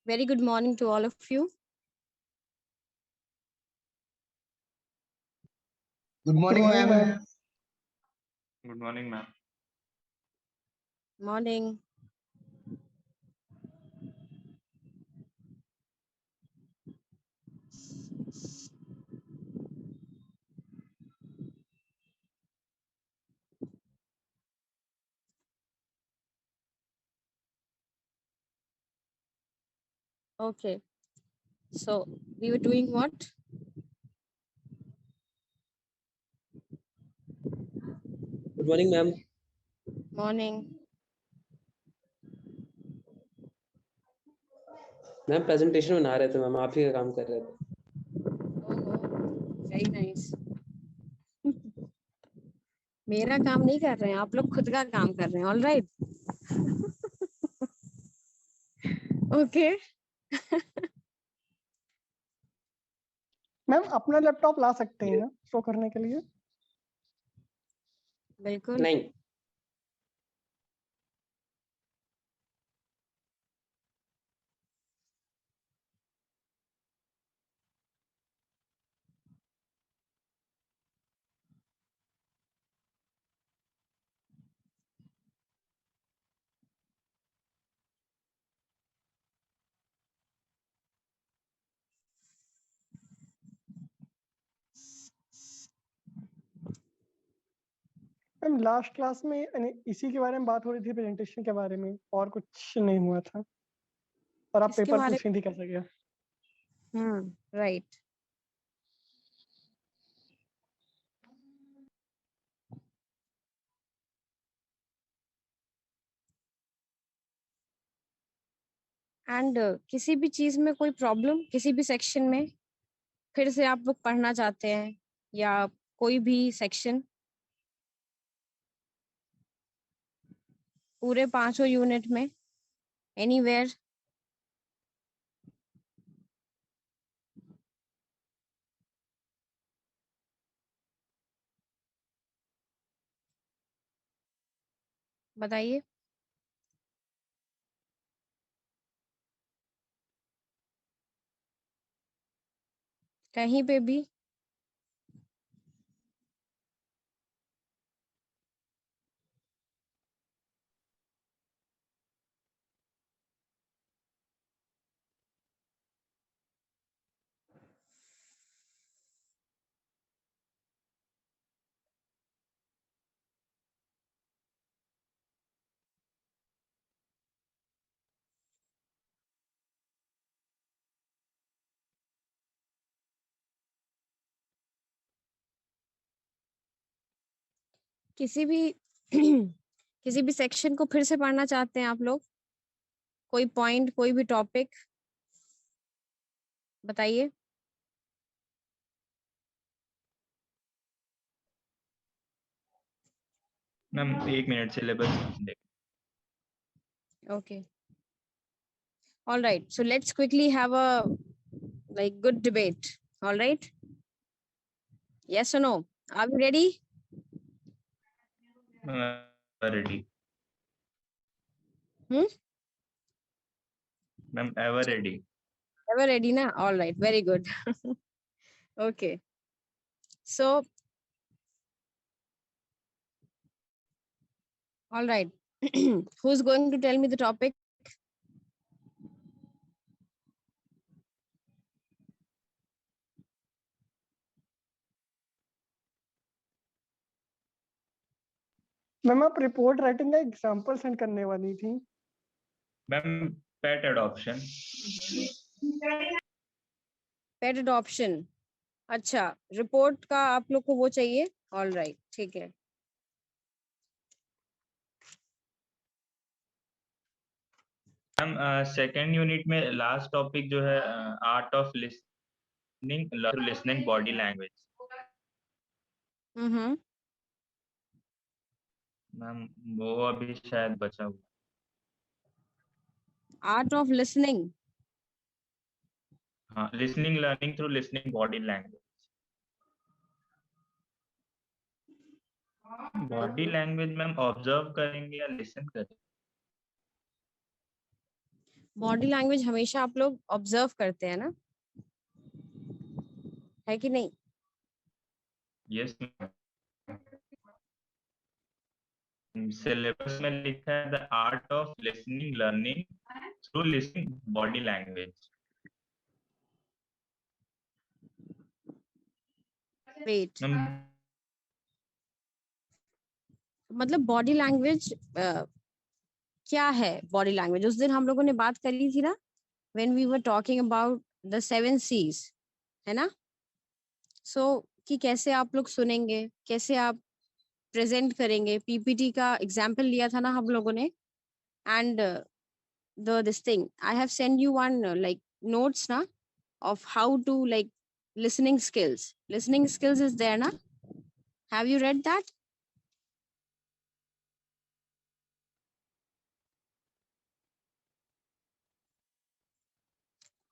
Very good morning to all of you. Good morning, ma'am. Good morning, ma'am. Morning. Okay. So we were doing what? Good morning ma'am. Morning. Ma'am presentation बना रहे थे ma'am, आप ही का काम कर रहे थे। Oh, very nice. मेरा काम नहीं कर रहे हैं आप लोग, खुद का काम कर रहे हैं. All right. ओके. मैम अपना लैपटॉप ला सकते हैं ना शो करने के लिए? बिल्कुल. नहीं, मैम लास्ट क्लास में इसी के बारे में बात हो रही थी, प्रेजेंटेशन के बारे में, और कुछ नहीं हुआ था और आप इसके पेपर बारे पूछ रही थी कैसा गया। राइट. एंड किसी भी चीज में कोई प्रॉब्लम, किसी भी सेक्शन में फिर से आप लोग पढ़ना चाहते हैं या कोई भी सेक्शन पूरे 5 यूनिट में एनीवेयर? बताइए. कहीं पे भी? किसी भी किसी भी सेक्शन को फिर से पढ़ना चाहते हैं आप लोग? कोई पॉइंट, कोई भी टॉपिक बताइए. मैम 1 मिनट सिलेबस देख। Okay. All right. So let's quickly have a good debate. All right. Yes or no? Are we ready? Ready. Hmm? Ma'am, ever ready. Ever ready na? All right. Very good. Okay. So, all right. Who's going to tell me the topic? Ma'am आप report writing का example send करने वाली थी। Ma'am पेट adoption. पेट adoption. अच्छा, report का आप लोग को वो चाहिए. ऑल राइट, ठीक है. मैम सेकेंड यूनिट में लास्ट टॉपिक जो है art of listening body language. Ma'am वो अभी शायद बचा हुआ। Art of listening. हाँ, listening learning through listening body language. Body language ma'am observe करेंगे या लिसन करेंगे? बॉडी लैंग्वेज हमेशा आप लोग ऑब्जर्व करते हैं ना, है कि नहीं? यस सिलेबस में लिखा है the art of listening learning through listening body language. Wait, मतलब बॉडी लैंग्वेज क्या है? बॉडी लैंग्वेज उस दिन हम लोगों ने बात करी थी ना, when we were talking about the 7 C's, है ना? सो कि कैसे आप लोग सुनेंगे, कैसे आप प्रेजेंट करेंगे। पीपीटी का एग्जाम्पल लिया था ना हम लोगों ने, and the this thing I have send you one like notes ना of how to like listening skills is there na, have you read that?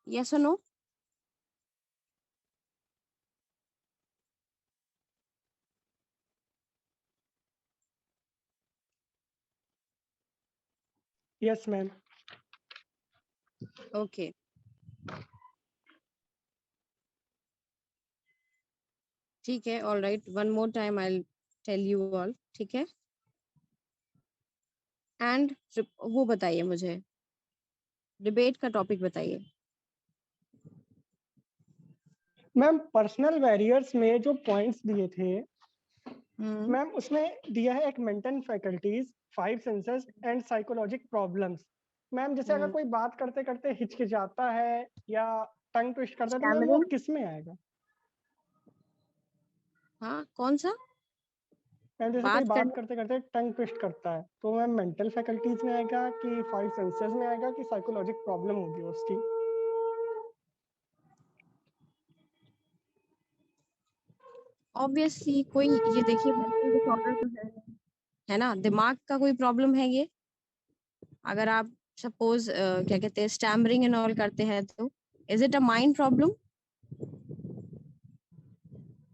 Yes or no? Yes, ma'am. Okay, ठीक है, all right, one more time I'll tell you all, ठीक है? And वो बताइए मुझे, debate का topic बताइए। Ma'am personal barriers में जो पॉइंट्स दिए थे मैम, उसमें दिया है एक mental faculties, 5 senses and psychologic problems. Ma'am जैसे अगर कोई बात करते करते हिचकिचाता है या टंग ट्विस्ट करता है तो मैम वो किस में आएगा? हाँ, कौन सा? मैम जैसे कोई बात करते करते टंग ट्विस्ट करता है तो मैम मेंटल फैकल्टीज में आएगा कि 5 सेंसेस में आएगा कि साइकोलॉजिक प्रॉब्लम होगी उसकी? ऑब्वियसली कोई, ये देखिए मेंटल डिसऑर्डर तो है ना, दिमाग का कोई प्रॉब्लम है ये। अगर आप सपोज क्या कहते हैं स्टैमरिंग एंड ऑल करते हैं तो is it a mind problem?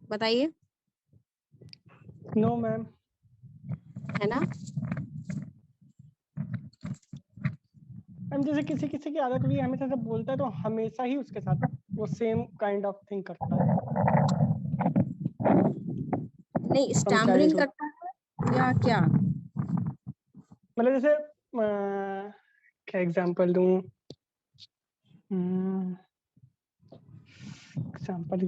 बताइए। No ma'am. है ना? मैम जैसे किसी किसी की आदत भी हमेशा जब बोलता है तो हमेशा ही उसके साथ वो सेम काइंड ऑफ थिंग करता है। नहीं, स्टैमरिंग करता है या क्या? मतलब जैसे क्या एग्जांपल दूं? एग्जांपल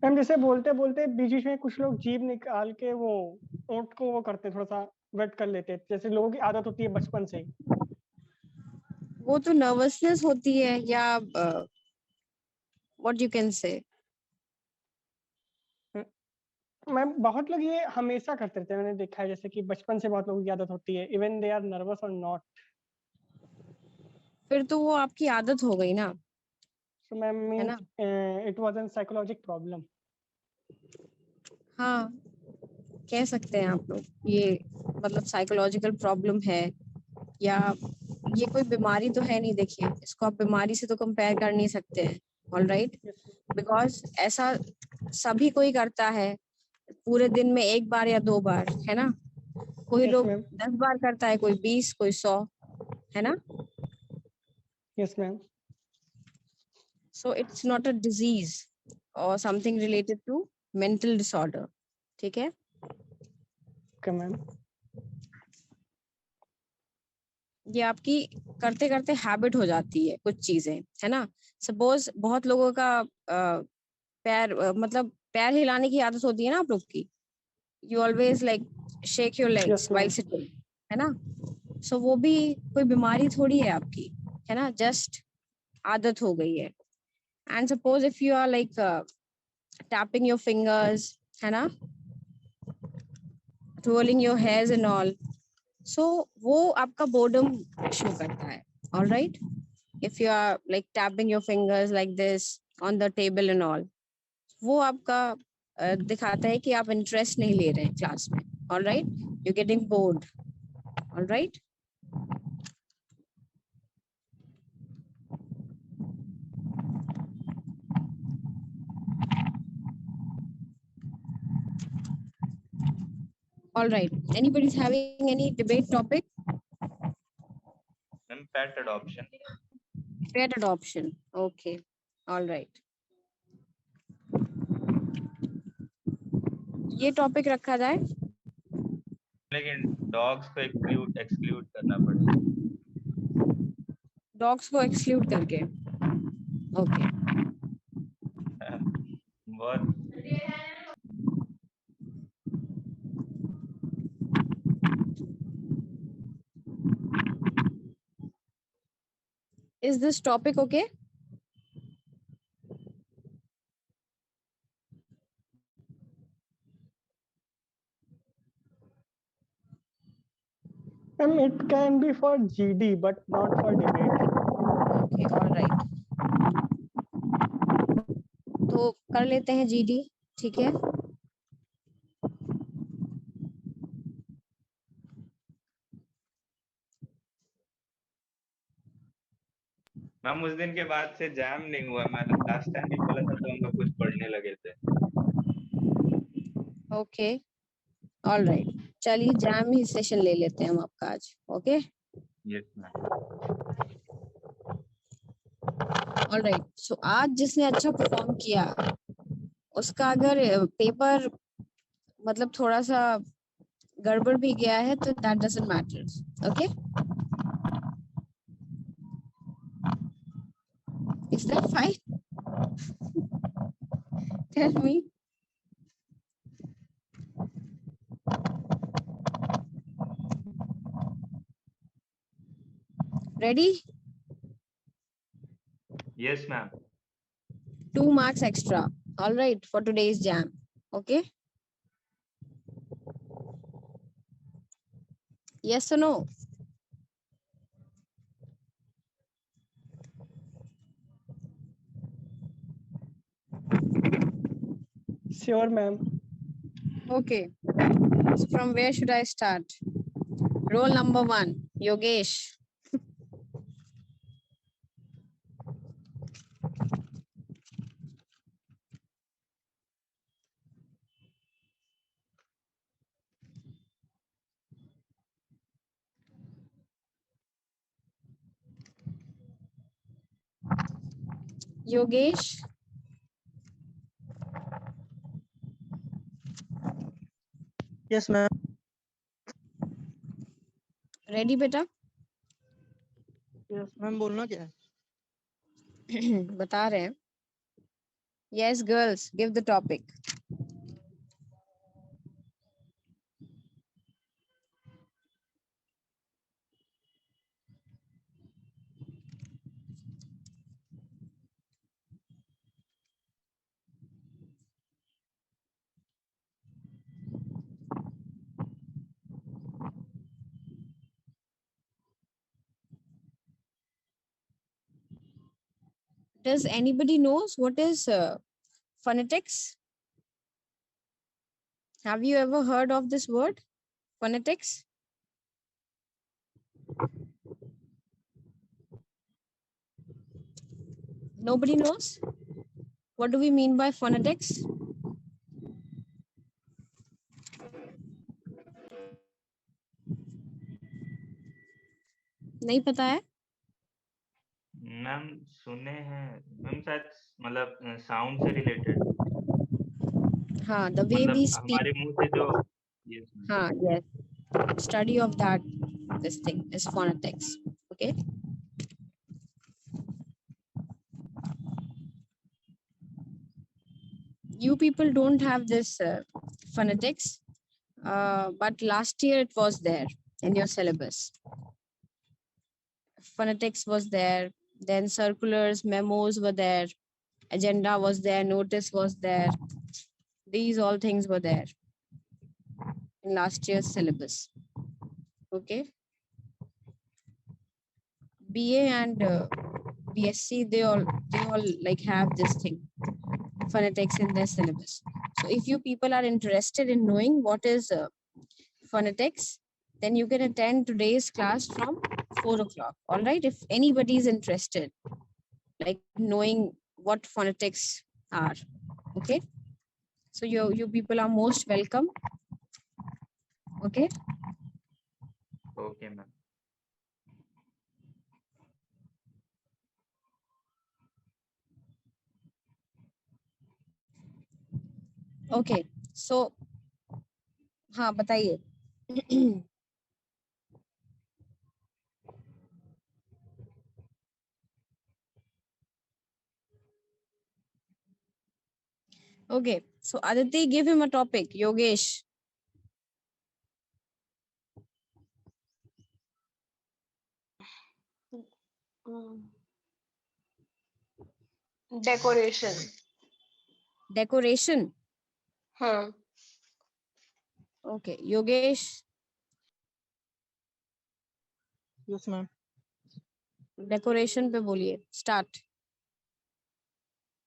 मैम जैसे बोलते बोलते बीच बीच में कुछ लोग जीभ निकाल के वो ओंठ को वो करते, थोड़ा सा वेट कर लेते, जैसे लोगों की आदत होती है बचपन से ही। वो तो नर्वसनेस होती है या what you can say. Ma'am बहुत लोग ये हमेशा करते रहते हैं, मैंने देखा है जैसे कि बचपन से बहुत लोगों की आदत होती है, इवन दे आर नर्वस और नॉट। फिर तो वो आपकी आदत हो गई ना। So ma'am means it was an psychologic problem. हाँ, कह सकते हैं आप लोग ये मतलब साइकोलॉजिकल प्रॉब्लम है, या ये कोई बीमारी तो है नहीं। देखिए इसको आप बीमारी से तो कंपेयर कर नहीं सकते हैं, ऑल राइट, बिकॉज ऐसा सभी कोई करता है पूरे दिन में 1 बार या 2 बार, है ना? कोई Yes, लोग ma'am. 10 बार करता है, कोई 20, कोई 100, है ना? Yes ma'am. So it's not a disease और something related to mental disorder, ठीक है? Okay ma'am. ये आपकी करते करते हैबिट हो जाती है कुछ चीजें, है ना? सपोज बहुत लोगों का पैर मतलब पैर हिलाने की आदत होती है ना आप लोग की, you always like shake your legs Yes, while ma'am. Sitting, है ना? सो वो भी कोई बीमारी थोड़ी है आपकी, है ना? जस्ट आदत हो गई है। And suppose if you are like tapping your fingers, है ना, rolling your hairs and all, so वो आपका बोर्डम शो करता है, all right? If you are like tapping your fingers like this on the table and all, वो आपका दिखाता है कि आप इंटरेस्ट नहीं ले रहे हैं क्लास में, All right, you're getting bored. All right. All right, anybody's having any debate topic? Pet adoption. Pet adoption. Okay. All right. ये टॉपिक रखा जाए, लेकिन डॉग्स को एक्सक्लूड करना पड़ेगा। डॉग्स को एक्सक्लूड करके। ओके। बहुत Is this topic okay? It can be for GD, but not for debate. Okay, all right. तो कर लेते हैं GD, ठीक है? मैम उस दिन के बाद से जैम नहीं हुआ। मैंने लास्ट टाइम भी बोला था तो हम लोग कुछ पढ़ने लगे थे। ओके, ऑल राइट, चलिए जैम ही सेशन ले लेते हैं हम आपका आज। Okay, yes ma'am. All right, so आज जिसने अच्छा परफॉर्म किया उसका अगर पेपर मतलब थोड़ा सा गड़बड़ भी गया है तो that doesn't matter. Okay, is that fine? Tell me. Ready? Yes, ma'am. 2 marks extra. All right, for today's jam. Okay. Yes or no? Sure, ma'am. Okay. So from where should I start? Roll number 1, Yogesh. Yogesh. Yes, ma'am. Ready, beta? Yes, ma'am. बोलना क्या है? बता रहे हैं। Yes, girls, give the topic. Does anybody knows what is phonetics? Have you ever heard of this word, phonetics? Nobody knows? What do we mean by phonetics? नहीं पता है? Ma'am सुने हैं मैम, शायद मतलब साउंड से रिलेटेड। हाँ, the way we speak. हमारे मुंह से जो हाँ, yes. Study of that, this thing is phonetics. Okay. You people don't have this phonetics, but last year it was there in your syllabus. Phonetics was there, then circulars, memos were there, agenda was there, notice was there. These all things were there in last year's syllabus. Okay. BA and BSc, they all like have this thing, phonetics in their syllabus. So if you people are interested in knowing what is phonetics, then you can attend today's class from 4 o'clock. All right. If anybody is interested, like knowing what phonetics are. Okay. So you people are most welcome. Okay. Okay, ma'am. Okay. So, हाँ बताइए. Okay. So Aditi, give him a topic. Yogesh. Decoration. Decoration. हाँ. Okay. Yogesh. Yes, ma'am. Decoration पे बोलिए. Start.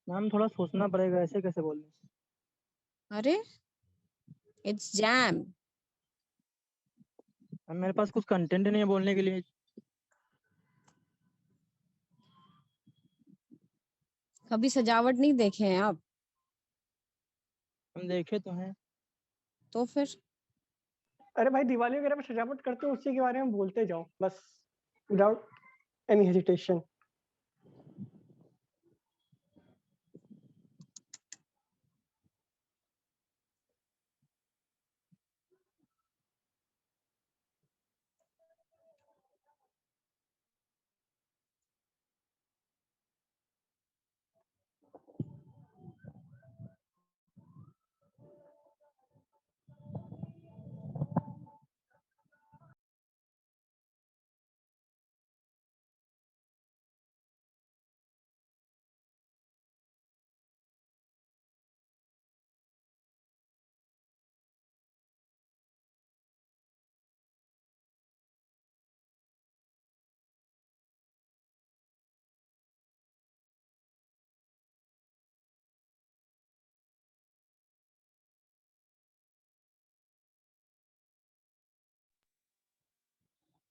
Ma'am थोड़ा सोचना पड़ेगा, ऐसे कैसे बोल रहे अरे. It's jam. हैं? मेरे पास कुछ कंटेंट नहीं है बोलने के लिए. कभी सजावट नहीं देखे हैं आप? हम देखे तो हैं. तो फिर अरे भाई दिवाली वगैरह में सजावट करते हो, उसी के बारे में बोलते जाओ बस, विदाउट एनी हेजिटेशन.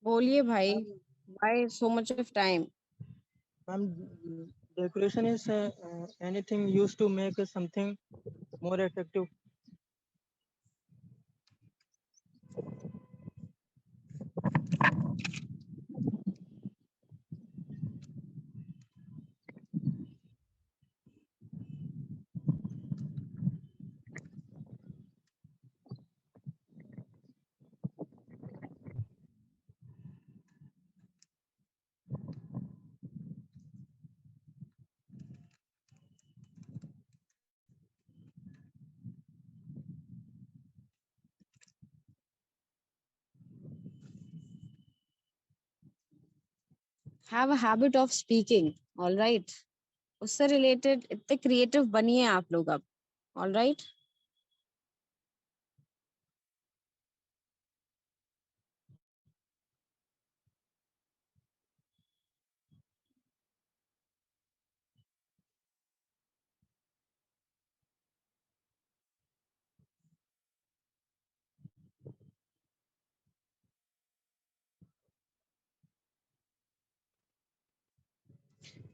बोलिए भाई. Why so much of time? Ma'am decoration is anything used to make something more attractive. Have a habit of speaking. All right. उससे रिलेटेड इतने क्रिएटिव बनिए आप लोग अब. All right.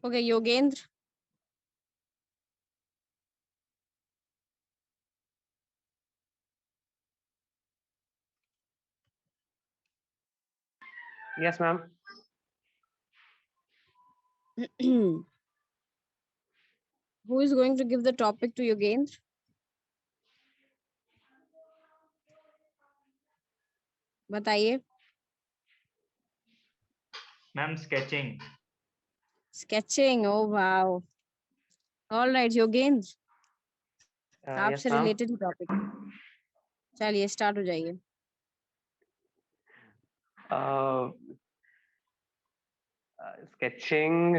Okay, Yogendra. Yes, ma'am. Who is going to give the topic to Yogendra? बताइए. Ma'am, sketching. Sketching. Oh wow. All right, Yogendra. Yes, आपसे ma'am. Related topic. चलिए start हो जाइए. स्केचिंग.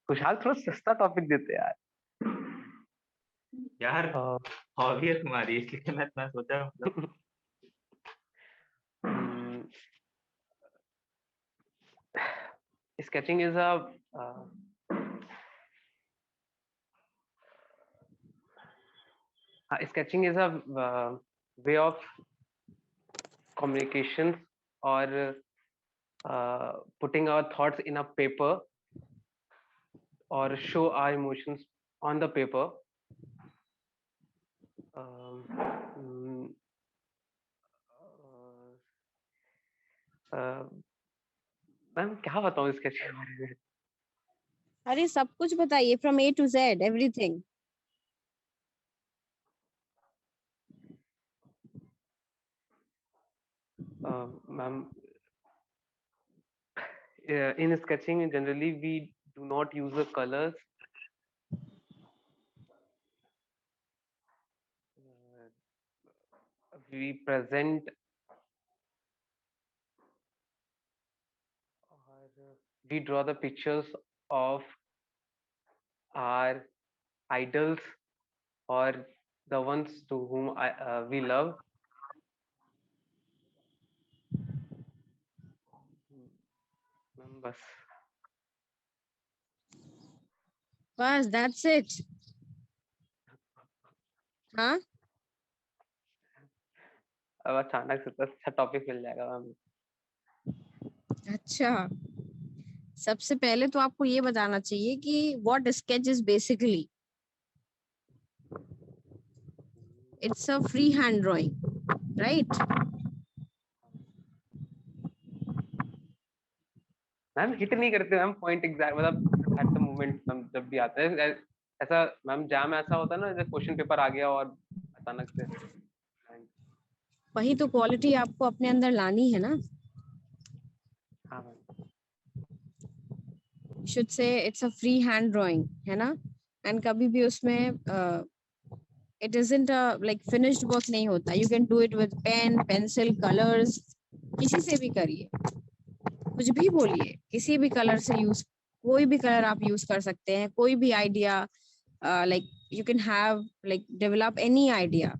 खुशहाल थोड़ा सस्ता टॉपिक देते यार. यार हॉबी है तुम्हारी, इसलिए मैं इतना सोचा. Sketching is a sketching is a way of communications or putting our thoughts in a paper or show our emotions on the paper. Ma'am क्या बताऊं इसके बारे में? अरे सब कुछ बताइए, from A to Z everything. Ma'am, in sketching generally we do not use the colors. We present or we draw the pictures of our idols or the ones to whom we love. बस बस that's it. हाँ, अब अचानक से तो अच्छा topic मिल जाएगा ma'am. अच्छा. सबसे पहले तो आपको ये बताना चाहिए कि what sketch is basically. It's a free hand drawing, right? Ma'am hit नहीं करते मैम पॉइंट एग्जैक्ट, मतलब एट द मोमेंट मैम जब भी आता है ऐसा मैम जैम ऐसा होता है ना जैसे क्वेश्चन पेपर आ गया और अचानक से. वही तो क्वालिटी आपको अपने अंदर लानी है ना. हाँ ma'am. Should say it's a free hand drawing, है ना. एंड कभी भी उसमें it isn't like finished work नहीं होता. You can do it with pen, pencil, colours. किसी से भी करिए, कुछ भी बोलिए, किसी भी कलर से यूज, कोई भी कलर आप यूज कर सकते हैं. कोई भी idea, like you can have like develop any idea.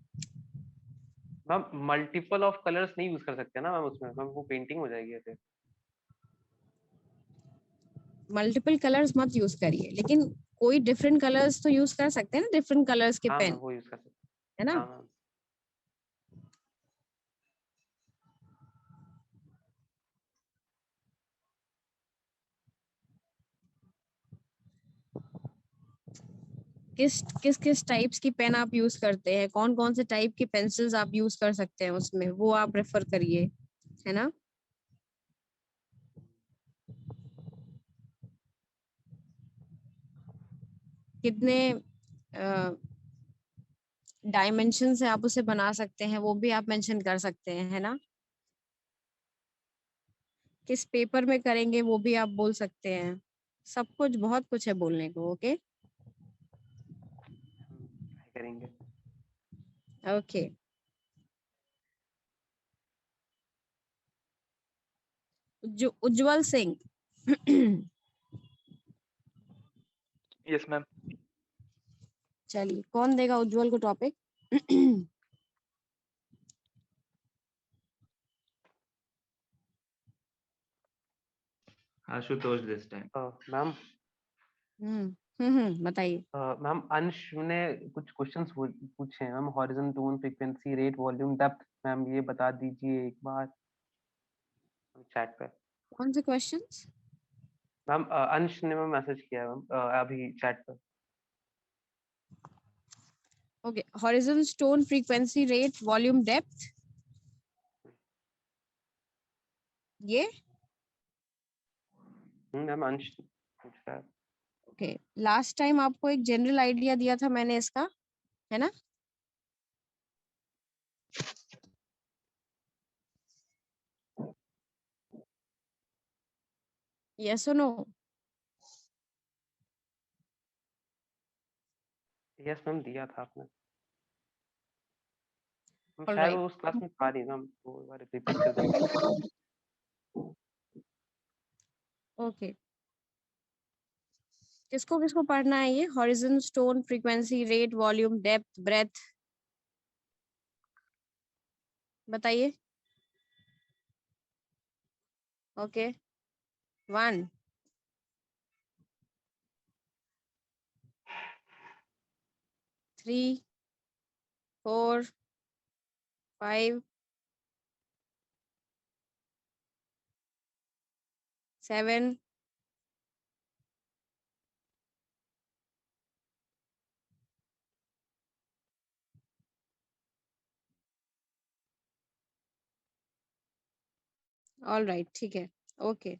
Ma'am multiple of colours नहीं यूज कर सकते ना मैम उसमें, मैम वो पेंटिंग हो जाएगी ऐसे. मल्टीपल कलर्स मत यूज करिए, लेकिन कोई डिफरेंट कलर्स तो यूज कर सकते हैं ना, डिफरेंट कलर्स के हाँ पेन, मैम वो यूज कर सकते है ना. हैं. हाँ मैम. किस किस किस टाइप्स की पेन आप यूज करते हैं, कौन कौन से टाइप की पेंसिल्स आप यूज कर सकते हैं उसमें, वो आप रेफर करिए, है ना. कितने डायमेंशन से आप उसे बना सकते हैं वो भी आप मेंशन कर सकते हैं, है ना. किस पेपर में करेंगे वो भी आप बोल सकते हैं. सब कुछ, बहुत कुछ है बोलने को. ओके, ट्राई करेंगे. Okay. Ujjwal Singh. Yes ma'am. चलिए, कौन देगा उज्जवल को topic? Ashutosh this time. Ma'am बताइए. मैम अंश ने कुछ क्वेश्चंस पूछे हैं ma'am. Horizon, tone, frequency, rate, volume, depth. Ma'am ये बता दीजिए एक बार चैट पे. कौन से क्वेश्चंस? मैम अंश ने मैम मैसेज किया है मैम अभी चैट पे. Okay, horizon, tone, frequency, rate, volume, depth. ये मैम अंश पूछ रहा है. ओके. लास्ट टाइम आपको एक जनरल आइडिया दिया था मैंने इसका, है ना. यस और नो? यस मैम दिया था आपने. All शायद right. वो उस क्लास में था नहीं मैम, वो एक बार रिपीट कर देंगे. ओके. किसको किसको पढ़ना है ये? Horizon, tone, frequency, rate, volume, depth, breath, बताइए. ओके, 1, 3, 4, 5, 7. All right, ठीक है. Okay.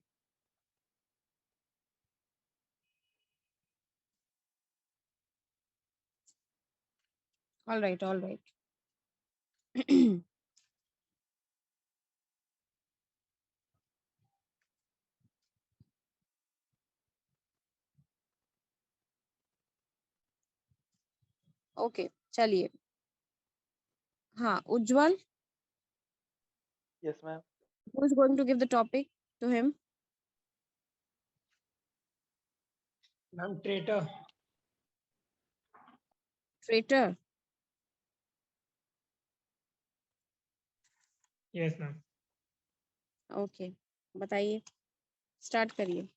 All right, all right. Okay, चलिए. हाँ, उज्जवल, Yes, ma'am. who is going to give the topic to him? Ma'am, traitor. Traitor. Yes, ma'am. Okay, बताइए. Start करिए.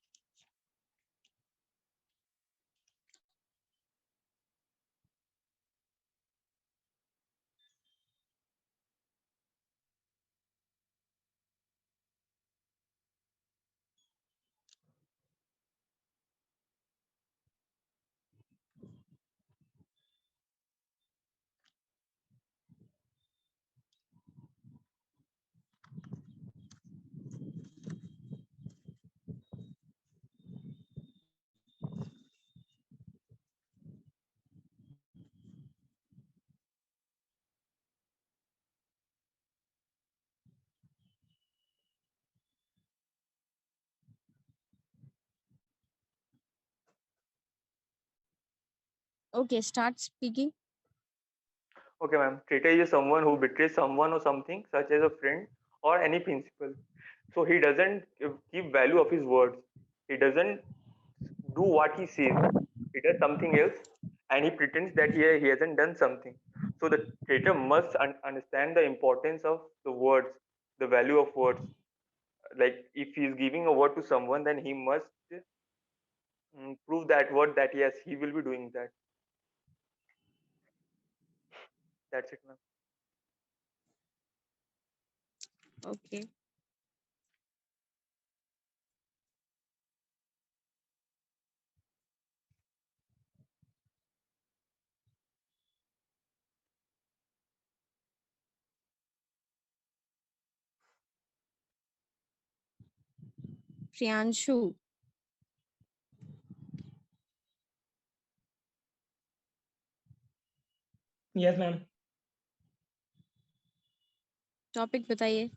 Okay, start speaking. Okay, ma'am. Traitor is someone who betrays someone or something, such as a friend or any principal. So he doesn't keep value of his words. He doesn't do what he says. He does something else, and he pretends that he hasn't done something. So the traitor must understand the importance of the words, the value of words. Like if he is giving a word to someone, then he must prove that word that yes, he will be doing that. That's it, ma'am. Okay. Priyanshu. Yes, ma'am. Topic बताइए.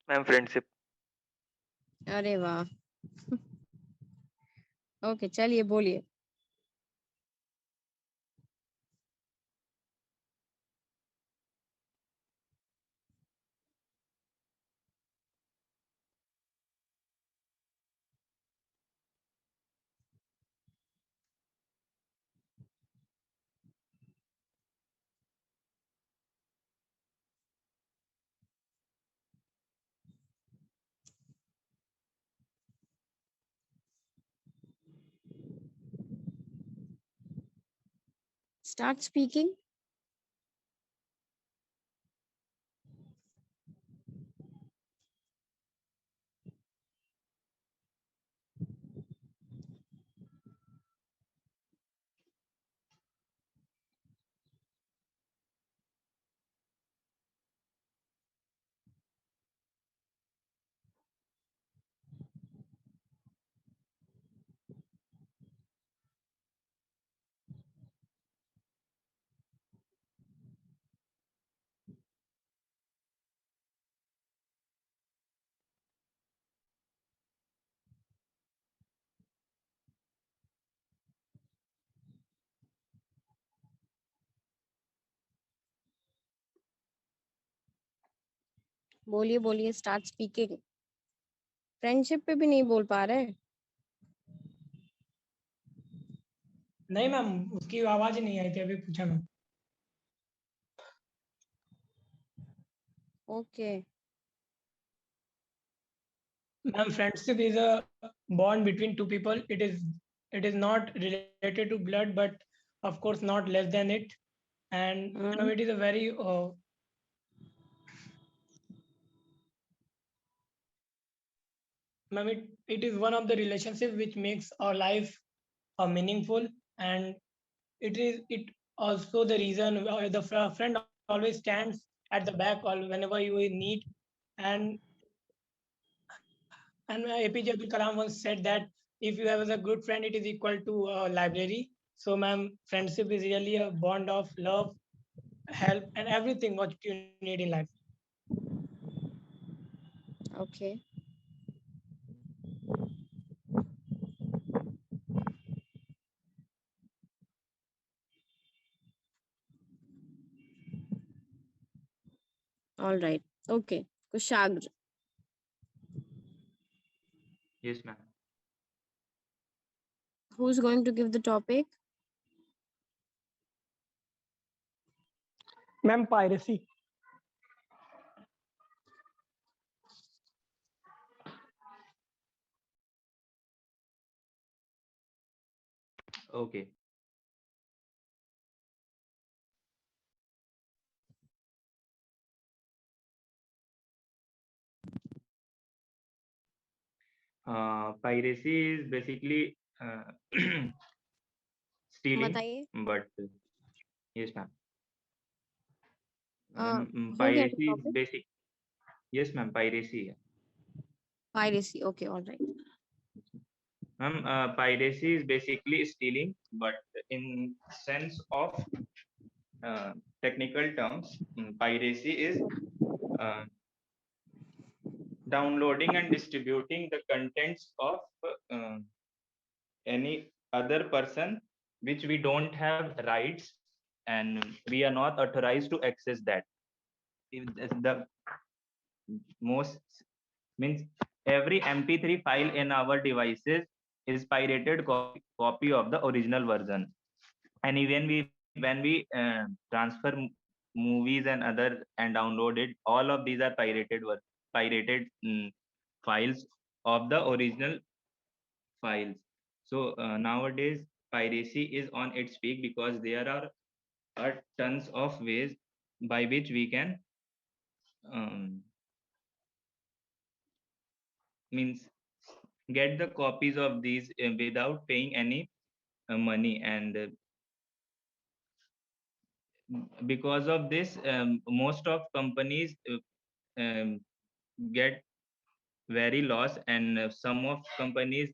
Ma'am, friendship. अरे वाह. Okay, चलिए बोलिए. Start speaking. बोलिए बोलिए. Start speaking. Friendship पे भी नहीं बोल पा रहे. नहीं मैम, उसकी आवाज ही नहीं आई थी, अभी पूछा ma'am. Okay. Ma'am, friendship is a bond between two people. It is not related to blood, but of course not less than it. And ma'am, it is a very ma'am, it is one of the relationship which makes our life meaningful, and it also the reason why the friend always stands at the back or whenever you need. And APJ Abdul Kalam once said that if you have a good friend, it is equal to a library. So, ma'am, friendship is really a bond of love, help, and everything what you need in life. Okay. All right. Okay. Kushagra. Yes, ma'am. Who's going to give the topic? Ma'am, piracy. Okay. Piracy is basically stealing, बताइए. but yes, ma'am. Who get the Piracy is topic? basic. Yes, ma'am. Piracy. Piracy. Okay. All right. Ma'am, piracy is basically stealing, but in sense of technical terms, piracy is uh, downloading and distributing the contents of any other person which we don't have rights and we are not authorized to access that. The most means every mp3 file in our devices is pirated copy of the original version, and even when we transfer movies and other and download it, all of these are pirated files of the original files. So nowadays piracy is on its peak because there are tons of ways by which we can um, means get the copies of these without paying any money, and because of this most of companies get very loss, and some of companies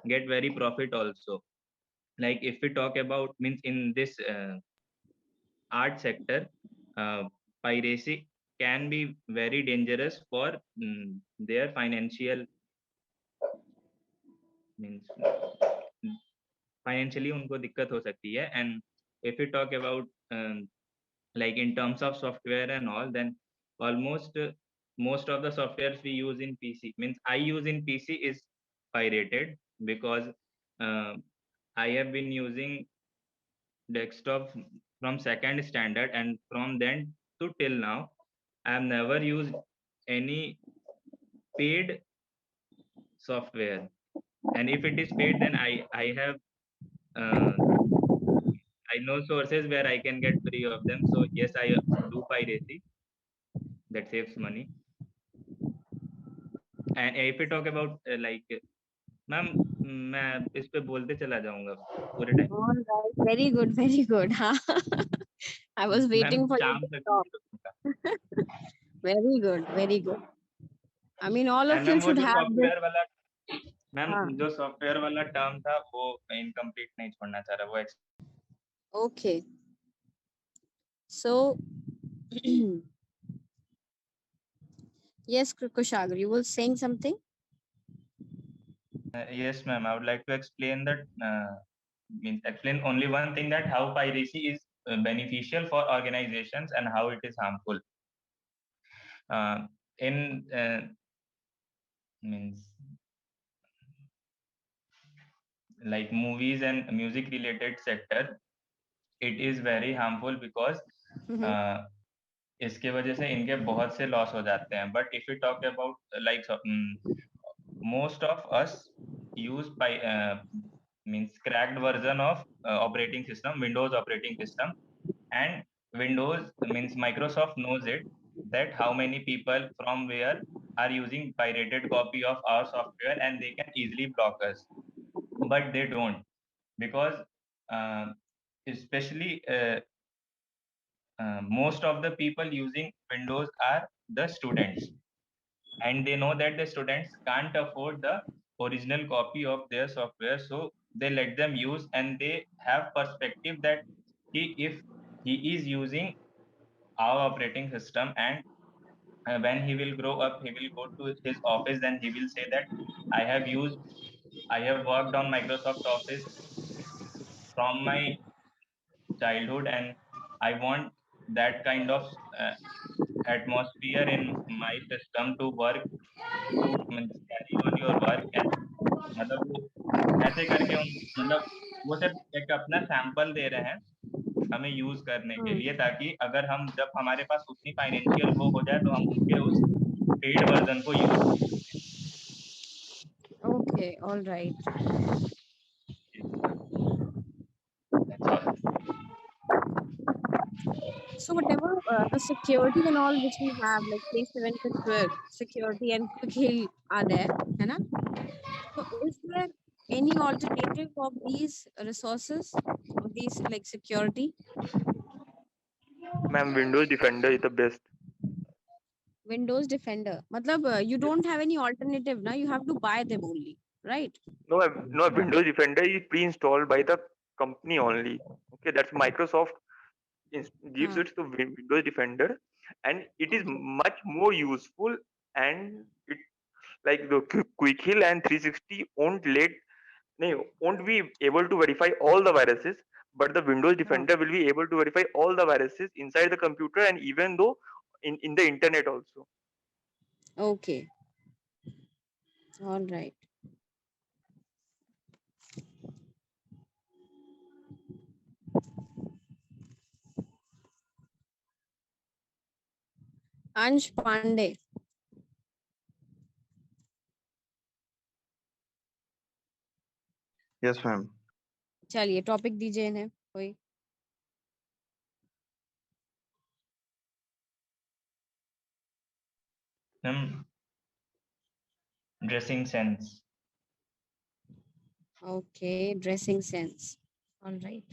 get very profit also. Like if we talk about means in this art sector, piracy can be very dangerous for their financial means financially उनको दिक्कत हो सकती है. And if we talk about like in terms of software and all, then almost most of the softwares we use in PC means I use in PC is pirated because uh, I have been using desktop from second standard, and from then to till now I have never used any paid software, and if it is paid then I have uh, I know sources where I can get free of them. So yes, I do piracy. That saves money. And if we talk about like ma'am मैं इस पे बोलते चला जाऊंगा पूरे time. All right. Very good. Very good. हाँ. I was ma'am waiting for you शाम to तक talk. नहीं रुकूंगा. Very good. Very good. I mean, all of And you ma'am वो should जो have this. सॉफ्टवेयर वाला मैम हाँ. जो सॉफ्टवेयर वाला टर्म था वो इनकम्प्लीट नहीं छोड़ना चाह रहा वो. Okay. So, yes, Kushagra, you were saying something? Yes, ma'am. I would like to explain that. Means explain only one thing, that how piracy is beneficial for organizations and how it is harmful. In means like movies and music related sector, it is very harmful because इसके वजह से इनके बहुत से loss हो जाते हैं. But if you talk about like most of us use means cracked version of operating system, Windows operating system, and Windows means Microsoft knows it, that how many people from where are using pirated copy of our software, and they can easily block us, but they don't, because uh, especially most of the people using Windows are the students, and they know that the students can't afford the original copy of their software, so they let them use, and they have perspective that if he is using our operating system, and when he will grow up, he will go to his office, then he will say that I have worked on Microsoft Office from my childhood, and I want that kind of atmosphere in my system to work, to carry on your work, and मतलब वो ऐसे करके मतलब वो सिर्फ एक अपना sample दे रहे हैं हमें यूज करने के लिए, ताकि अगर हम जब हमारे पास उतनी फाइनेंशियल वो हो जाए तो हम उनके उस पेड वर्जन को यूज कर सकें। Okay, all right. That's all. So whatever the security and all which we have, like K7 to 12, security and quick heal are there, है ना? So is there any alternative of these resources, of these like security? Ma'am, Windows Defender is the best. Windows Defender. Matlab, you don't have any alternative now. You have to buy them only, right? No, no, Windows Defender is pre-installed by the company only. Okay, that's Microsoft gives Huh. it to Windows Defender, and it is Okay. much more useful. And it like the Quick Heal and 360 won't be able to verify all the viruses, but the Windows Huh. Defender will be able to verify all the viruses inside the computer, and even though in the internet also. Okay. All right. Ansh Pandey. Yes, ma'am. चलिए topic दीजिए इन्हें कोई। Dressing sense. Okay, dressing sense. All right.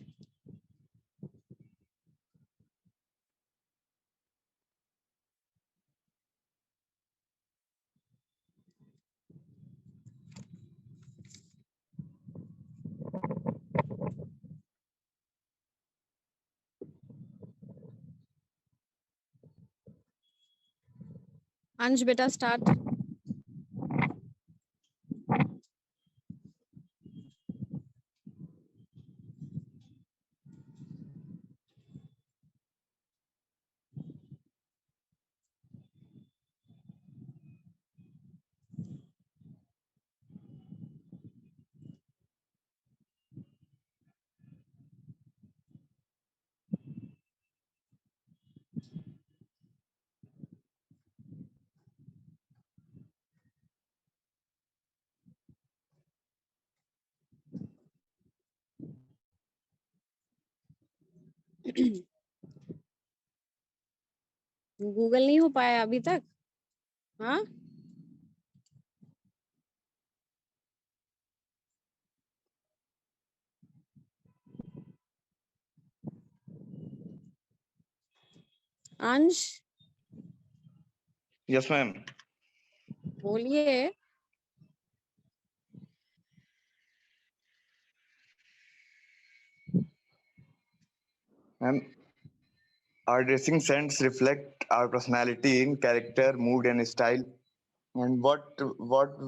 अंश बेटा start. Google नहीं हो पाया अभी तक? हाँ अंश Yes, ma'am. बोलिए। Ma'am, our dressing sense reflect our personality in character, mood, and style, and what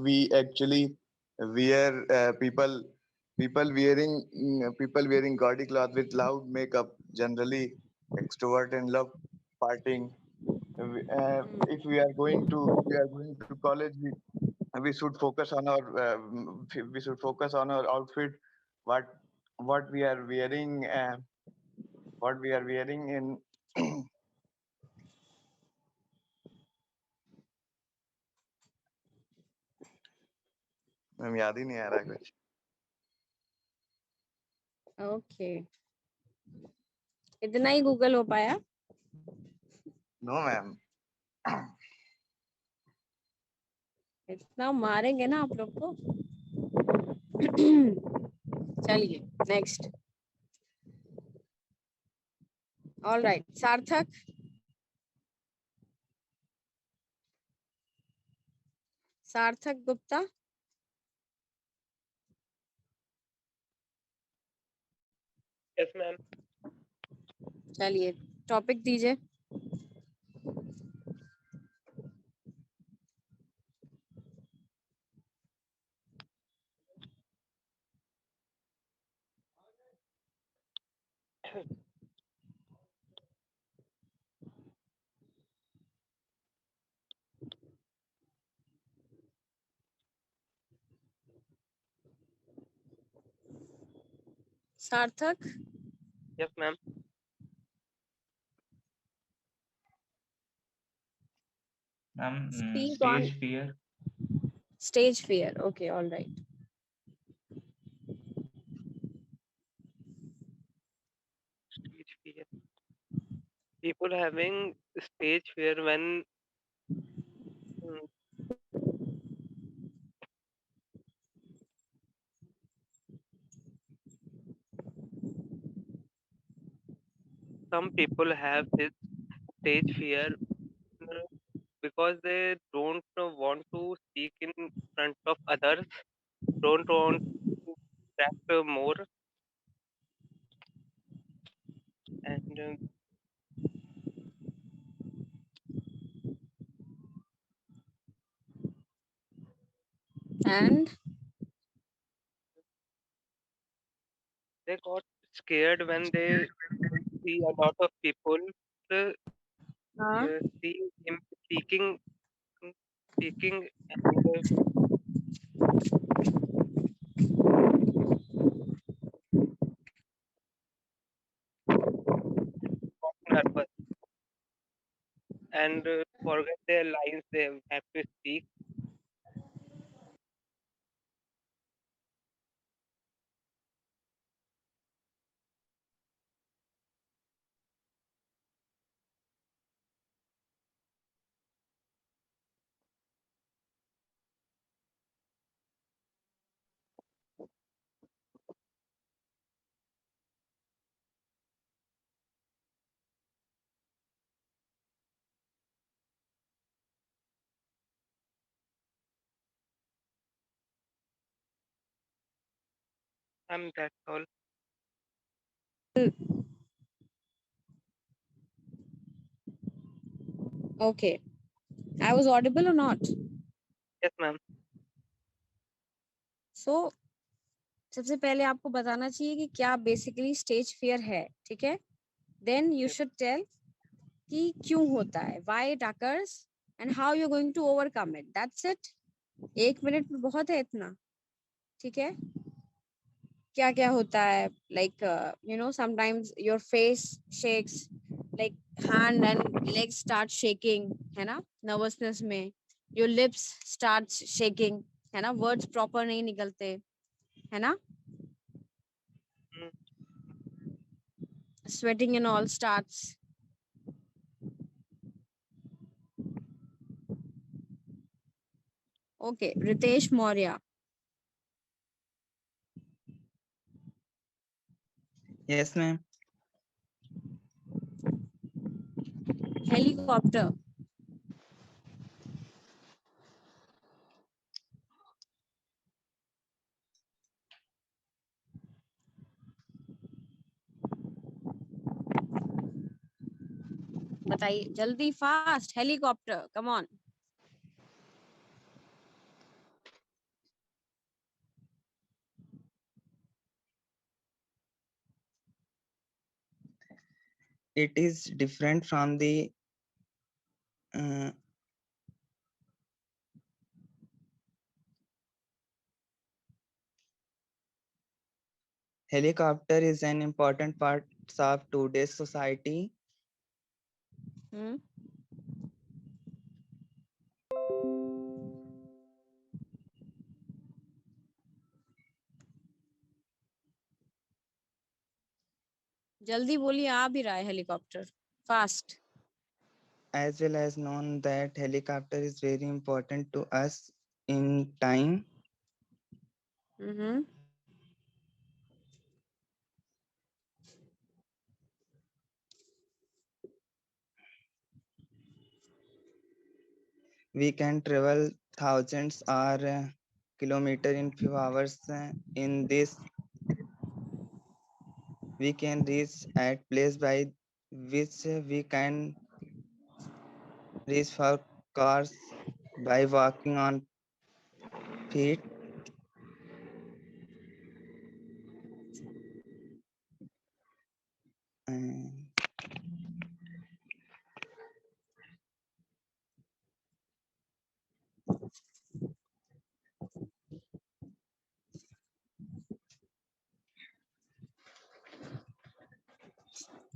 we actually wear. People wearing gaudy cloth with loud makeup, generally extrovert and love partying. If we are going to college, we should focus on our outfit, what what we are wearing. What we are wearing in ma'am याद ही नहीं आ रहा कुछ। Okay, इतना ही Google हो पाया? No ma'am. इतना मारेंगे ना आप लोग को। चलिए नेक्स्ट। ऑल राइट, सार्थक। सार्थक गुप्ता। Yes, ma'am. चलिए टॉपिक दीजिए। सार्थक। Yes, ma'am. Speak Stage on fear. stage fear. Okay, all right. Stage fear. People having stage fear when mm, some people have this stage fear uh, because they don't want to speak in front of others, don't want to act more, and And they got scared when they see a lot of people uh, see him speaking, speaking, and got nervous and forget their lines they have to speak. That's all. okay, I was audible or not? Yes, ma'am. So सबसे पहले आपको बताना चाहिए कि क्या basically stage fear है, ठीक है? देन यू शुड टेल कि क्यों होता है, why it occurs and how you are going to overcome it. That's it. 1 minute में बहुत है इतना, ठीक है? क्या क्या होता है, like you know sometimes your face shakes, like hand and legs start shaking, है ना, नर्वसनेस में। योर लिप्स स्टार्ट शेकिंग, है ना, वर्ड्स प्रॉपर नहीं निकलते, है ना, sweating and all starts. Okay, Ritesh Maurya. Yes, ma'am. Helicopter. बताइए जल्दी, fast. Helicopter, come on. It is different from the helicopter is an important part of today's society. जल्दी बोलिए, आ भी रहा है helicopter, fast. As well as known that helicopter is very important to us in time. Hmm. We can travel thousands or kilometers in few hours. In this, we can reach at place by which we can reach for cars by walking on feet.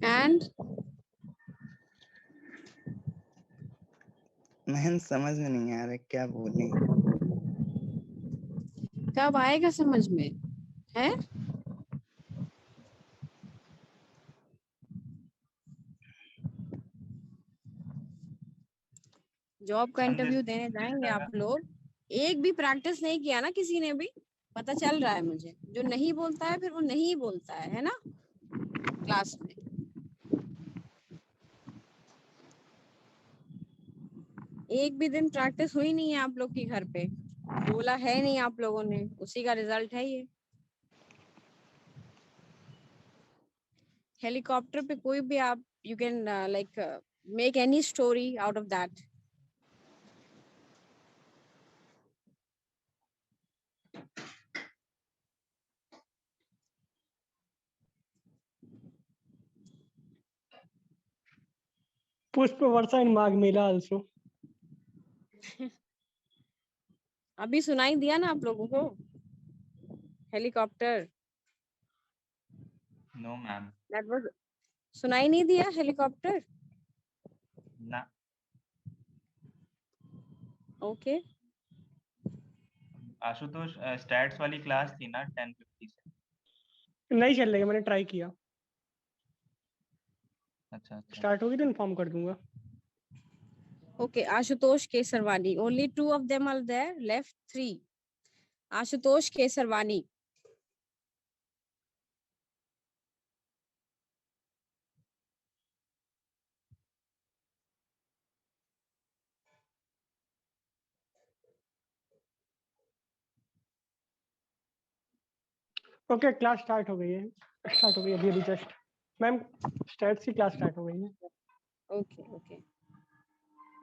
And ma'am समझ में नहीं आ रहा क्या बोले। कब आएगा समझ में है? जॉब का इंटरव्यू देने जाएंगे आप लोग, एक भी प्रैक्टिस नहीं किया ना किसी ने भी, पता चल रहा है मुझे। जो नहीं बोलता है फिर वो नहीं बोलता है ना क्लास में। एक भी दिन प्रैक्टिस हुई नहीं है आप लोग की घर पे, बोला है नहीं आप लोगों ने, उसी का रिजल्ट है ये। हेलीकॉप्टर पे कोई भी आप, you can like make any story out of that. पुष्प वर्षा इन माघ मेला आल्सो। अभी सुनाई दिया ना आप लोगों को helicopter? No ma'am. That was, सुनाई नहीं दिया हेलीकॉप्टर? ना। ओके। आशुतोष स्टैट्स वाली क्लास थी ना 10:50 से? नहीं चल रही है, मैंने ट्राई किया। अच्छा। स्टार्ट होगी तो इन्फॉर्म कर दूंगा। Okay, Ashutosh Kesarwani. Only 2 of them are there. Left 3. Ashutosh Kesarwani. Okay, class start हो गई है, स्टार्ट हो गई अभी अभी जस्ट। मैम स्टैट्स की क्लास स्टार्ट हो गई है। Okay, okay.